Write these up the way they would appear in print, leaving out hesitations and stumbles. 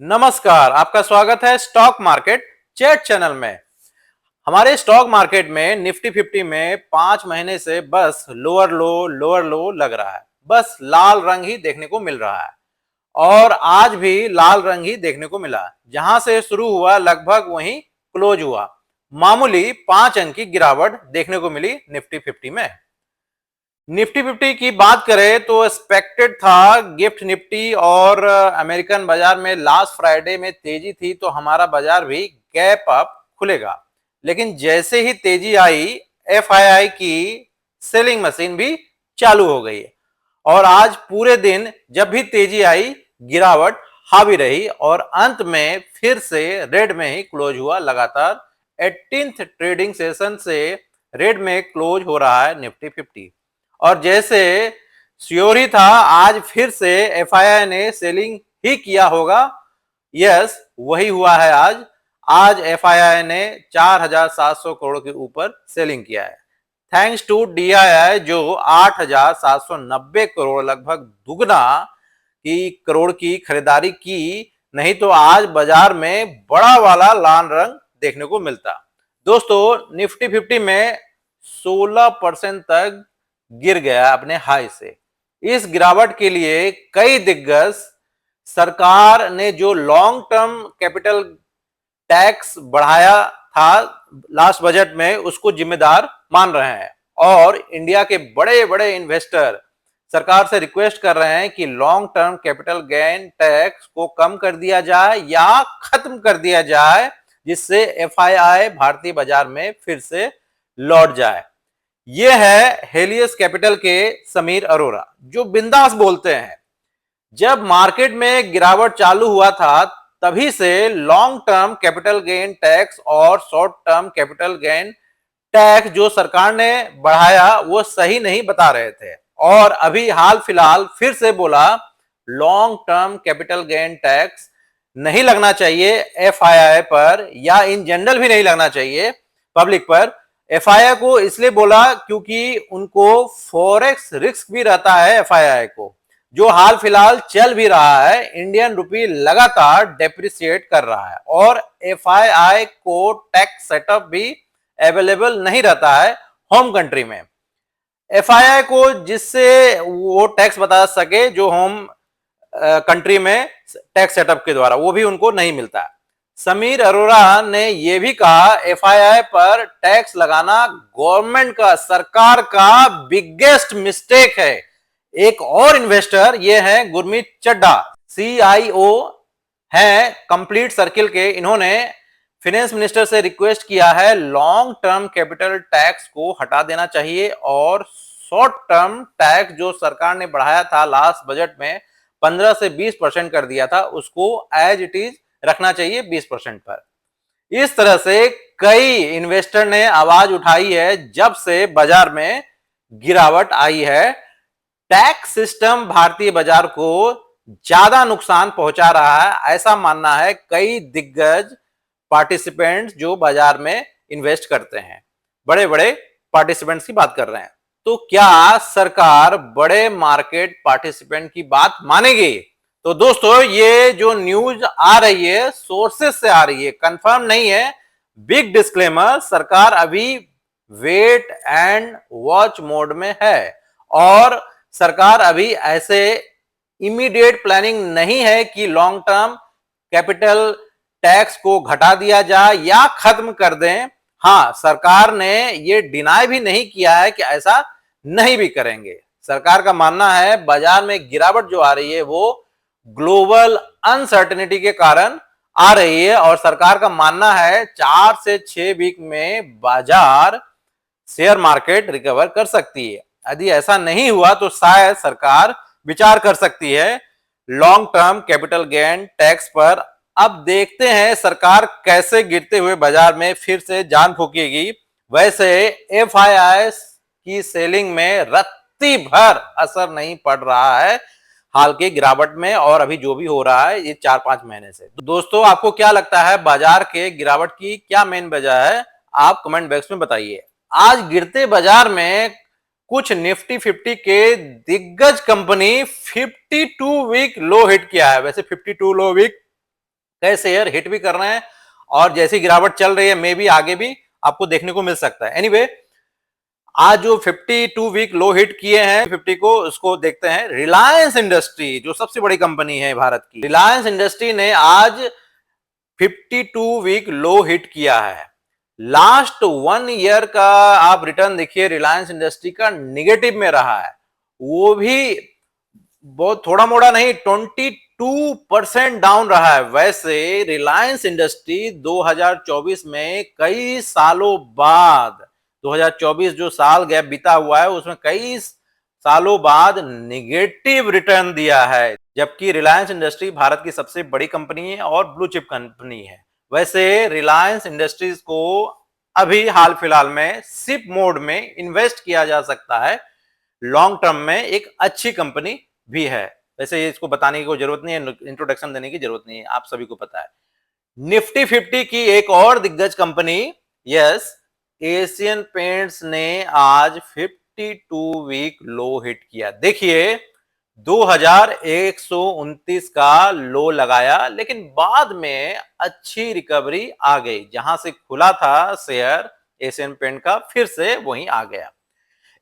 नमस्कार, आपका स्वागत है स्टॉक मार्केट चैट चैनल में। हमारे स्टॉक मार्केट में निफ्टी 50 में 5 महीने से बस लोअर लो लग रहा है। बस लाल रंग ही देखने को मिल रहा है और आज भी लाल रंग ही देखने को मिला। जहां से शुरू हुआ लगभग वहीं क्लोज हुआ। मामूली 5 अंक की गिरावट देखने को मिली निफ्टी 50 में। निफ्टी 50 की बात करें तो एक्सपेक्टेड था गिफ्ट निफ्टी और अमेरिकन बाजार में लास्ट फ्राइडे में तेजी थी तो हमारा बाजार भी गैप अप खुलेगा। लेकिन जैसे ही तेजी आई एफआईआई की सेलिंग मशीन भी चालू हो गई और आज पूरे दिन जब भी तेजी आई गिरावट हावी रही और अंत में फिर से रेड में ही क्लोज हुआ। लगातार 18th ट्रेडिंग सेशन से रेड में क्लोज हो रहा है निफ्टी 50 और जैसे श्योर ही था आज फिर से एफआईआई ने सेलिंग ही किया होगा। यस, वही हुआ है। आज एफआईआई ने 4,700 करोड़ के ऊपर सेलिंग किया है थैंक्स टू डीआईआई जो 8,790 करोड़ लगभग दुगना की करोड़ की खरीदारी की। नहीं तो आज बाजार में बड़ा वाला लाल रंग देखने को मिलता। दोस्तों, निफ्टी 50 में 16% तक गिर गया अपने हाई से। इस गिरावट के लिए कई दिग्गज सरकार ने जो लॉन्ग टर्म कैपिटल टैक्स बढ़ाया था लास्ट बजट में उसको जिम्मेदार मान रहे हैं और इंडिया के बड़े बड़े इन्वेस्टर सरकार से रिक्वेस्ट कर रहे हैं कि long term capital gain tax को कम कर दिया जाए या खत्म कर दिया जाए जिससे एफआईआई भारतीय बाजार में फिर से लौट जाए। ये है हेलियस कैपिटल के समीर अरोरा जो बिंदास बोलते हैं जब मार्केट में गिरावट चालू हुआ था तभी से long term capital gain tax और short term capital gain tax जो सरकार ने बढ़ाया वो सही नहीं बता रहे थे और अभी हाल फिलहाल फिर से बोला long term capital gain tax नहीं लगना चाहिए एफआईआई पर या इन जनरल भी नहीं लगना चाहिए पब्लिक पर। एफआईआई को इसलिए बोला क्योंकि उनको फॉरेक्स रिस्क भी रहता है एफआईआई को जो हाल फिलहाल चल भी रहा है। इंडियन रुपी लगातार डेप्रिसिएट कर रहा है और एफआईआई को टैक्स सेटअप भी अवेलेबल नहीं रहता है होम कंट्री में। एफआईआई को जिससे वो टैक्स बता सके जो होम कंट्री में टैक्स सेटअप के द्वारा वो भी उनको नहीं मिलता। समीर अरोरा ने यह भी कहा एफआईआई पर टैक्स लगाना गवर्नमेंट का सरकार का बिगेस्ट मिस्टेक है। एक और इन्वेस्टर ये है गुरमीत चड्ढा सीआईओ हैं कंप्लीट सर्किल के। इन्होंने फाइनेंस मिनिस्टर से रिक्वेस्ट किया है लॉन्ग टर्म कैपिटल टैक्स को हटा देना चाहिए और शॉर्ट टर्म टैक्स जो सरकार ने बढ़ाया था लास्ट बजट में 15 से 20% कर दिया था उसको एज इट इज रखना चाहिए 20% पर। इस तरह से कई इन्वेस्टर ने आवाज उठाई है जब से बाजार में गिरावट आई है। टैक्स सिस्टम भारतीय बाजार को ज्यादा नुकसान पहुंचा रहा है ऐसा मानना है कई दिग्गज पार्टिसिपेंट्स जो बाजार में इन्वेस्ट करते हैं। बड़े बड़े पार्टिसिपेंट्स की बात कर रहे हैं। तो क्या सरकार बड़े मार्केट पार्टिसिपेंट की बात मानेगी? तो दोस्तों, ये जो न्यूज आ रही है सोर्सेस से आ रही है, कंफर्म नहीं है। बिग डिस्क्लेमर, सरकार अभी वेट एंड वॉच मोड में है और सरकार अभी ऐसे इमीडिएट प्लानिंग नहीं है कि लॉन्ग टर्म कैपिटल टैक्स को घटा दिया जाए या खत्म कर दें। हाँ, सरकार ने ये डिनाई भी नहीं किया है कि ऐसा नहीं भी करेंगे। सरकार का मानना है बाजार में गिरावट जो आ रही है वो ग्लोबल अनसर्टेनिटी के कारण आ रही है और सरकार का मानना है 4 से 6 वीक में बाजार शेयर मार्केट रिकवर कर सकती है। यदि ऐसा नहीं हुआ तो शायद सरकार विचार कर सकती है long term capital gain tax पर। अब देखते हैं सरकार कैसे गिरते हुए बाजार में फिर से जान फूकेगी। वैसे एफआईआई की सेलिंग में रत्ती भर असर नहीं पड़ रहा है हाल के गिरावट में और अभी जो भी हो रहा है ये 4-5 महीने से। तो दोस्तों, आपको क्या लगता है बाजार के गिरावट की क्या मेन वजह है? आप कमेंट बॉक्स में बताइए। आज गिरते बाजार में कुछ निफ्टी 50 के दिग्गज कंपनी 52 वीक लो हिट किया है। वैसे 52 लो वीक कई शेयर हिट भी कर रहे हैं और जैसी गिरावट चल रही है मे भी आगे भी आपको देखने को मिल सकता है। एनीवे, आज जो 52 वीक लो हिट किए हैं 50 को, उसको देखते हैं। रिलायंस इंडस्ट्री जो सबसे बड़ी कंपनी है भारत की, रिलायंस इंडस्ट्री ने आज 52 वीक लो हिट किया है। लास्ट 1 ईयर का आप रिटर्न देखिए, रिलायंस इंडस्ट्री का निगेटिव में रहा है, वो भी बहुत थोड़ा मोड़ा नहीं, 22% डाउन रहा है। वैसे रिलायंस इंडस्ट्री 2024 में कई सालों बाद, 2024 जो साल गैप बीता हुआ है उसमें कई सालों बाद निगेटिव रिटर्न दिया है, जबकि रिलायंस इंडस्ट्री भारत की सबसे बड़ी कंपनी है और ब्लू चिप कंपनी है। वैसे रिलायंस इंडस्ट्रीज को अभी हाल फिलहाल में सिप मोड में इन्वेस्ट किया जा सकता है, लॉन्ग टर्म में एक अच्छी कंपनी भी है। वैसे इसको बताने की कोई जरूरत नहीं है, इंट्रोडक्शन देने की जरूरत नहीं है, आप सभी को पता है। निफ्टी 50 की एक और दिग्गज कंपनी, यस, एशियन पेंट्स ने आज 52 वीक लो हिट किया। देखिए 2129 का लो लगाया, लेकिन बाद में अच्छी रिकवरी आ गई, जहां से खुला था शेयर एशियन पेंट का फिर से वहीं आ गया।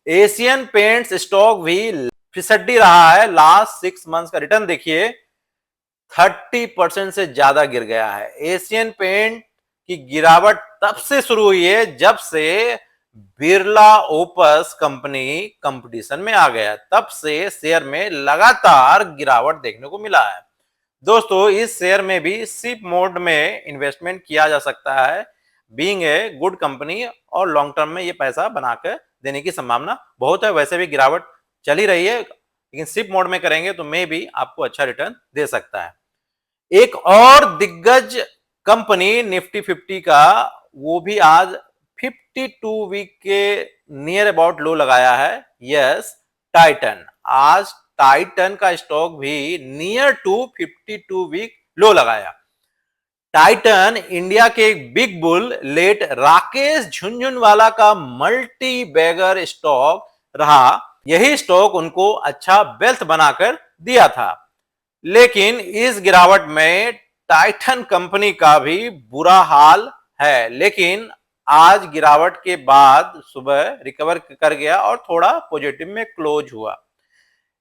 एशियन पेंट्स स्टॉक भी फिसड्डी रहा है। लास्ट 6 मंथ्स का रिटर्न देखिए, 30% से ज्यादा गिर गया है। एशियन पेंट की गिरावट तब से शुरू हुई है जब से बिरला ओपस कंपनी कंपटीशन में आ गया, तब से शेयर में लगातार गिरावट देखने को मिला है। दोस्तों, इस शेयर में भी सिप मोड में इन्वेस्टमेंट किया जा सकता है, बीइंग ए गुड कंपनी, और लॉन्ग टर्म में ये पैसा बनाकर देने की संभावना बहुत है। वैसे भी गिरावट चल ही रही है, लेकिन सिप मोड में करेंगे तो मे भी आपको अच्छा रिटर्न दे सकता है। एक और दिग्गज कंपनी निफ्टी 50 का, वो भी आज 52 वीक के नियर अबाउट लो लगाया है, यस, टाइटन। आज टाइटन का स्टॉक भी नियर टू 52 वीक लो लगाया। टाइटन इंडिया के एक big bull late Rakesh Jhunjhunwala का मल्टी बैगर स्टॉक रहा। यही स्टॉक उनको अच्छा वेल्थ बनाकर दिया था, लेकिन इस गिरावट में टाइटन कंपनी का भी बुरा हाल है। लेकिन आज गिरावट के बाद सुबह रिकवर कर गया और थोड़ा पॉजिटिव में क्लोज हुआ।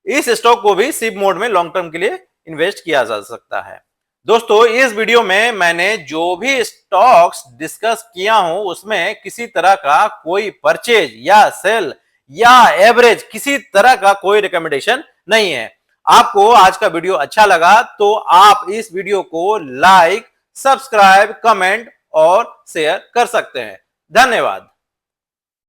इस स्टॉक को भी सिप मोड में लॉन्ग टर्म के लिए इन्वेस्ट किया जा सकता है। दोस्तों, इस वीडियो में मैंने जो भी स्टॉक्स डिस्कस किया हूं उसमें किसी तरह का कोई परचेज या सेल या एवरेज किसी तरह का कोई रिकमेंडेशन नहीं है। आपको आज का वीडियो अच्छा लगा तो आप इस वीडियो को लाइक, सब्सक्राइब, कमेंट और शेयर कर सकते हैं। धन्यवाद।